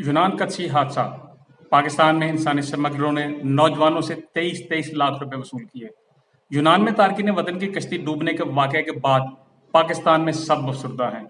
यूनान का छी हादसा। पाकिस्तान में इंसानी स्मगलरों ने नौजवानों से 23 लाख रुपए वसूल किए। यूनान में तारकीन वतन की कश्ती डूबने के वाकये के बाद पाकिस्तान में सब अफसरदा हैं।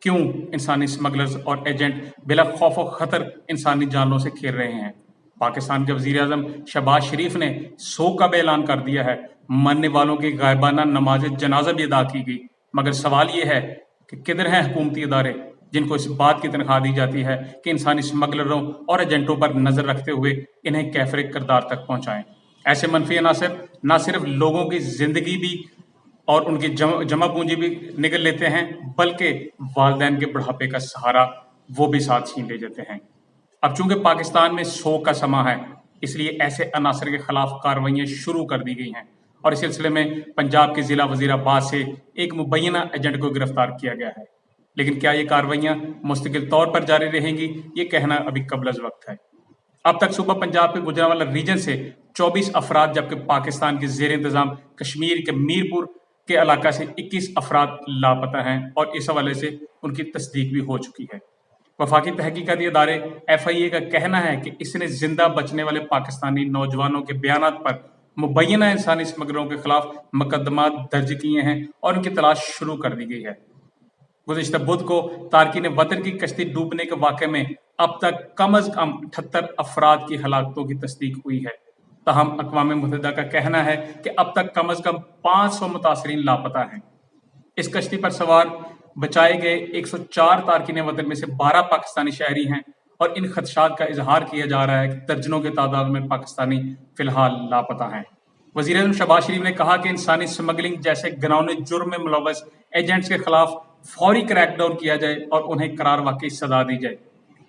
क्यों इंसानी स्मगलर्स और एजेंट बिला खौफ व खतर इंसानी जानों से खेल रहे हैं? पाकिस्तान के वजीर आजम शहबाज शरीफ ने शोक का भी ऐलान कर दिया है। मरने वालों की गायबाना नमाज जनाजा भी अदा की गई। मगर सवाल ये है कि किधर हैं हुकूमती इदारे जिनको इस बात की तनख्वाह दी जाती है कि इंसानी स्मगलरों और एजेंटों पर नजर रखते हुए इन्हें कैफरे किरदार तक पहुंचाएं। ऐसे मनफी अनासर न सिर्फ लोगों की जिंदगी भी और उनकी जमा पूंजी भी निगल लेते हैं, बल्कि वालिदैन के बुढ़ापे का सहारा वो भी साथ छीन ले जाते हैं। अब चूंकि पाकिस्तान में शोक का समा है, इसलिए ऐसे अनासर के खिलाफ कार्रवाइयां शुरू कर दी गई हैं और इस सिलसिले में पंजाब के जिला वजीराबाद से एक मुबैना एजेंट को गिरफ्तार किया गया है। लेकिन क्या ये कार्रवाइयां मुस्तकिल तौर पर जारी रहेंगी, ये कहना अभी कबल वक्त है। अब तक सुबह पंजाब के गुजरांवाला रीजन से 24 अफराद, जबकि पाकिस्तान के जेर इंतजाम कश्मीर के मीरपुर के इलाका से 21 अफराद लापता हैं और इस हवाले से उनकी तस्दीक भी हो चुकी है। वफाकी तहकीकाती इदारे FIA का कहना है कि इसने जिंदा बचने वाले पाकिस्तानी नौजवानों के बयानात पर मुबैना इंसानी स्मगलरों के खिलाफ मुकदमा दर्ज किए हैं और उनकी तलाश शुरू कर दी गई है। गुज़िश्ता बुध को तारकीन वतन की कश्ती डूबने के वाक़े में अब तक कम अज कम 78 अफराद की हलाकतों की तस्दीक हुई है। तहम अक़वाम मुत्तहिदा का कहना है कि अब तक कम अज कम 500 मुतासरीन लापता हैं। इस कश्ती पर सवार बचाए गए 104 तारकीन वतन में से 12 पाकिस्तानी शहरी हैं और इन खदशात का इजहार किया जा रहा है कि दर्जनों के तादाद में पाकिस्तानी फिलहाल लापता हैं। वज़ीर आज़म शहबाज शरीफ ने कहा कि इंसानी स्मगलिंग जैसे घिनौने जुर्म में मुलव्वस एजेंट्स के खिलाफ फौरी क्रैकडाउन किया जाए और उन्हें करार वाकई सजा दी जाए।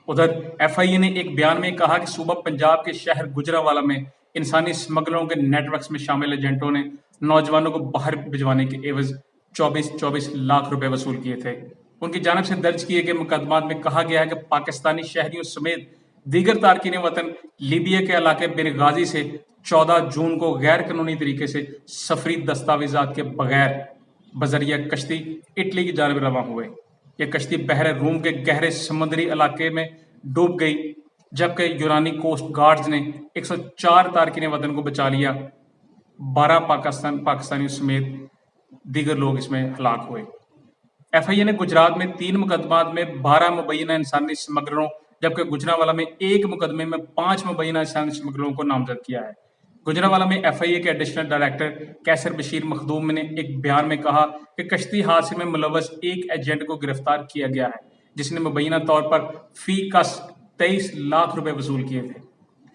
उधर FIA ने एक बयान में कहा कि सूबा पंजाब के शहर गुजरांवाला में इंसानी स्मगलरों के नेटवर्क्स में शामिल एजेंटों ने नौजवानों को बाहर भिजवाने के एवज 24 लाख रुपए वसूल किए थे। उनकी जानब से दर्ज किए गए मुकदमात में कहा गया है कि पाकिस्तानी शहरियों समेत दीगर तारकीन वतन लीबिया के इलाके बिरगाजी से 14 जून को गैर कानूनी तरीके से सफरी दस्तावेजात के बगैर बजरिया कश्ती इटली की जानब रवाना हुए। यह कश्ती बहर रूम के गहरे समुद्री इलाके में डूब गई, जबकि यूनानी कोस्ट गार्ड्स ने 104 तारकीन वतन को बचा लिया। 12 पाकिस्तानियों समेत दीगर लोग इसमें हलाक हुए। FIA ने गुजरात में 3 मुकदमात में 12 मुबैना इंसानी स्मगलरों, जबकि गुजरांवाला में 1 मुकदमे में 5 मुबैना इंसानी स्मगलरों को नामजद किया है। गुजरांवाला में FIA के एडिशनल डायरेक्टर कैसर बशीर मखदूम ने एक बयान में कहा कि कश्ती हादसे में मुलव्वस एक एजेंट को गिरफ्तार किया गया है, जिसने मुबैना तौर पर फी कस 23 लाख रुपए वसूल किए थे।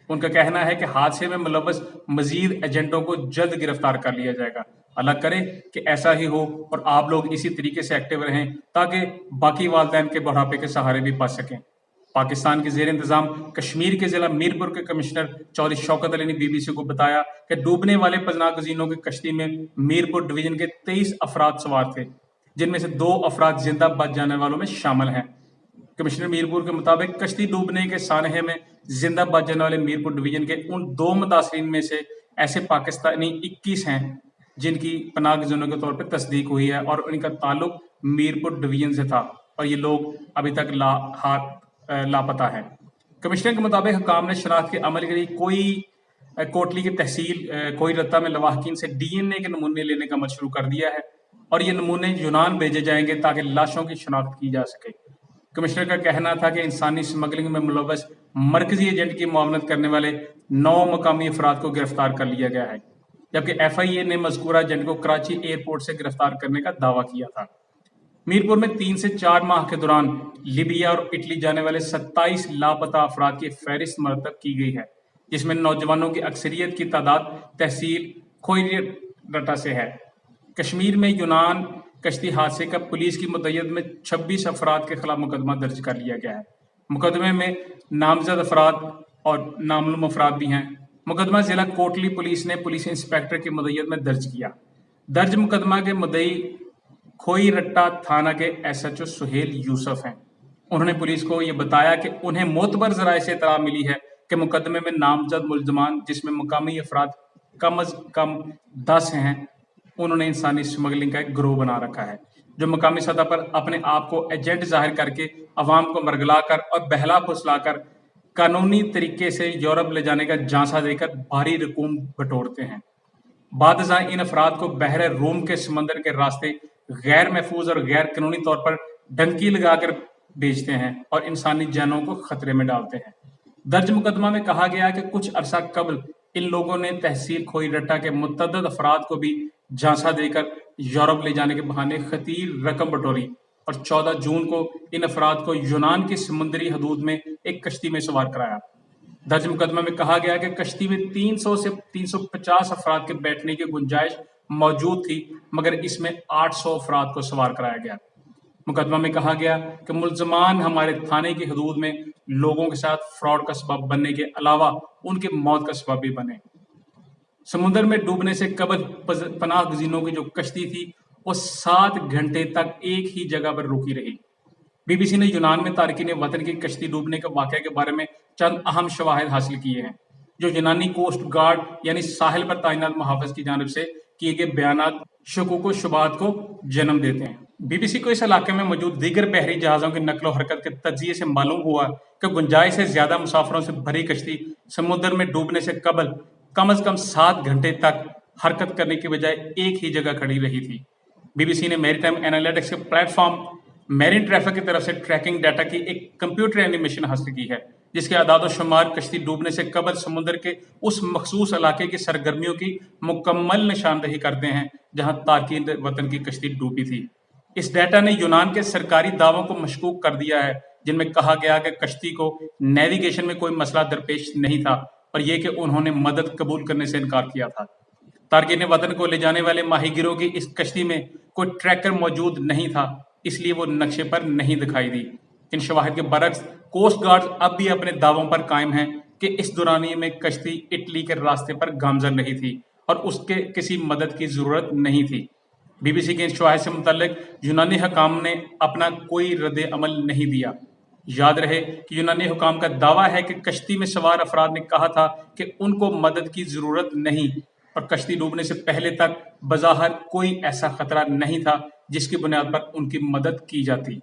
उनका कहना है कि हादसे में मुलव्वस मजीद एजेंटों को जल्द गिरफ्तार कर लिया जाएगा। अल्लाह करे कि ऐसा ही हो और आप लोग इसी तरीके से एक्टिव रहें ताकि बाकी वालिदैन के बुढ़ापे के सहारे भी पा सकें। पाकिस्तान के जेर इंतजाम कश्मीर के जिला मीरपुर के कमिश्नर चौधरी शौकत अली ने BBC को बताया कि डूबने वाले पनागज़ीनों की कश्ती में मीरपुर डिवीजन के 23 अफराद सवार थे, जिनमें से 2 अफराद जिंदा बच जाने वालों में शामिल हैं। कमिश्नर मीरपुर के मुताबिक कश्ती डूबने के सानहे में जिंदा बच जाने वाले मीरपुर डिवीजन के उन 2 मुतासरीन में से ऐसे पाकिस्तानी 21 हैं जिनकी पनागज़ीनों के तौर पर तस्दीक हुई है और उनका ताल्लुक मीरपुर डिवीजन से था और ये लोग अभी तक लापता है। कमिश्नर के मुताबिक हुकाम ने शनाख्त के अमल के लिए कोटली की तहसील कोई रत्ता में लवाहकीन से DNA के नमूने लेने का अमल शुरू कर दिया है और ये नमूने यूनान भेजे जाएंगे ताकि लाशों की शनाख्त की जा सके। कमिश्नर का कहना था कि इंसानी स्मगलिंग में मुलव्वस मरकजी एजेंट की मुआवनत करने वाले 9 मकामी अफराद को गिरफ्तार कर लिया गया है, जबकि FIA ने मज़कूरा एजेंट को कराची एयरपोर्ट से गिरफ्तार करने का दावा किया था। मीरपुर में 3 से 4 माह के दौरान लीबिया और इटली जाने वाले 27 लापता अफराद की फहरिस्त मरतब की गई है, जिसमें नौजवानों की अक्सरियत की तादाद तहसील खोईरटा से है। कश्मीर में यूनान कश्ती हादसे का पुलिस की मुद्दत में 26 अफराद के खिलाफ मुकदमा दर्ज कर लिया गया है। मुकदमे में नामजद अफराद और नामालूम अफराद भी हैं। मुकदमा जिला कोटली पुलिस ने पुलिस इंस्पेक्टर की मुद्दत में दर्ज किया। दर्ज मुकदमा के मुद्दई खोईरट्टा थाना के SHO सुहेल यूसुफ हैं। उन्होंने पुलिस को ये बताया कि उन्हें मोतबर जराए से इत्तला मिली है कि मुकदमे में नामजद मुल्जमान, जिसमें मुकामी अफराद कम अज कम 10 हैं, उन्होंने इंसानी स्मगलिंग का एक गिरोह बना रखा है। जो मकामी सतह पर अपने आप को एजेंट जाहिर करके अवाम को मरगला कर और बहला फुसला कर कानूनी तरीके से यूरोप ले जाने का झांसा देकर भारी रकूम बटोरते हैं। बादशाह इन अफराद को बहरे रूम के समंदर के रास्ते गैर महफूज और गैर कानूनी तौर पर डंकी लगाकर बेचते हैं और इंसानी जानों को खतरे में डालते हैं। दर्ज मुकदमा में कहा गया कि कुछ अरसा कबल इन लोगों ने तहसील खोई रट्टा के मुतअद्दिद अफराद को भी झांसा देकर यूरोप ले जाने के बहाने खतीर रकम बटोरी और 14 जून को इन अफराद को यूनान की समुद्री हदूद में एक कश्ती में सवार कराया। दर्ज मुकदमा में कहा गया कि कश्ती में 300 से 350 अफराद के बैठने की गुंजाइश मौजूद थी, मगर इसमें 800 अफराद को सवार कराया गया। मुकदमा में कहा गया कि मुल्जमान हमारे थाने की हदूद में लोगों के साथ फ्रॉड का सबब बनने के अलावा उनकी मौत का सबब भी बने। समुद्र में डूबने से कबल पनाह गजीनों की जो कश्ती थी वो 7 घंटे तक एक ही जगह पर रुकी रही। बीबीसी ने यूनान में तारकीन वतन की कश्ती डूबने के वाक़े के बारे में चंद अहम शवाहिद हासिल किए हैं, जो यूनानी कोस्ट गार्ड यानी साहिल पर तैनात मुहाफ़िज़ की जानिब से किए गए बयानात शकूक व शुबात को जन्म देते हैं। बीबीसी को इस इलाके में मौजूद दीगर बहरी जहाज़ों की नकलो हरकत के तजिए से मालूम हुआ कि गुंजाइश से ज़्यादा मुसाफिरों से भरी कश्ती समुद्र में डूबने से कबल कम अज़ कम 7 घंटे तक हरकत करने की बजाय एक ही जगह खड़ी रही थी। बीबीसी ने मैरीटाइम एनालिटिक्स के प्लेटफॉर्म मैरीन ट्रैफिक की तरफ से ट्रैकिंग डाटा की एक कंप्यूटर एनिमेशन हासिल की है, जिसके आदाद शुमार कश्ती डूबने से कबल समुद्र के उस मखसूस इलाके की सरगर्मियों की मुकम्मल निशानदही करते हैं जहां तारकीन वतन की कश्ती डूबी थी। इस डाटा ने यूनान के सरकारी दावों को मशकूक कर दिया है, जिनमें कहा गया कि कश्ती को नेविगेशन में कोई मसला दरपेश नहीं था, पर यह कि उन्होंने मदद कबूल करने से इनकार किया था। तारकीन वतन को ले जाने वाले माहीगिरों की इस कश्ती में कोई ट्रैकर मौजूद नहीं था, इसलिए वो नक्शे पर नहीं दिखाई दी। इन शवाहिद के बरक्स कोस्ट गार्ड अब भी अपने दावों पर कायम हैं कि इस दौरानिए में कश्ती इटली के रास्ते पर गामजन रही थी और उसके किसी मदद की जरूरत नहीं थी। बीबीसी के इन शवाहिद से मुतल्लिक यूनानी हुकाम ने अपना कोई रद्द अमल नहीं दिया। याद रहे कि यूनानी हुकाम का दावा है कि कश्ती में सवार अफराद ने कहा था कि उनको मदद की जरूरत नहीं और कश्ती डूबने से पहले तक बज़ाहिर कोई ऐसा खतरा नहीं था जिसकी बुनियाद पर उनकी मदद की जाती।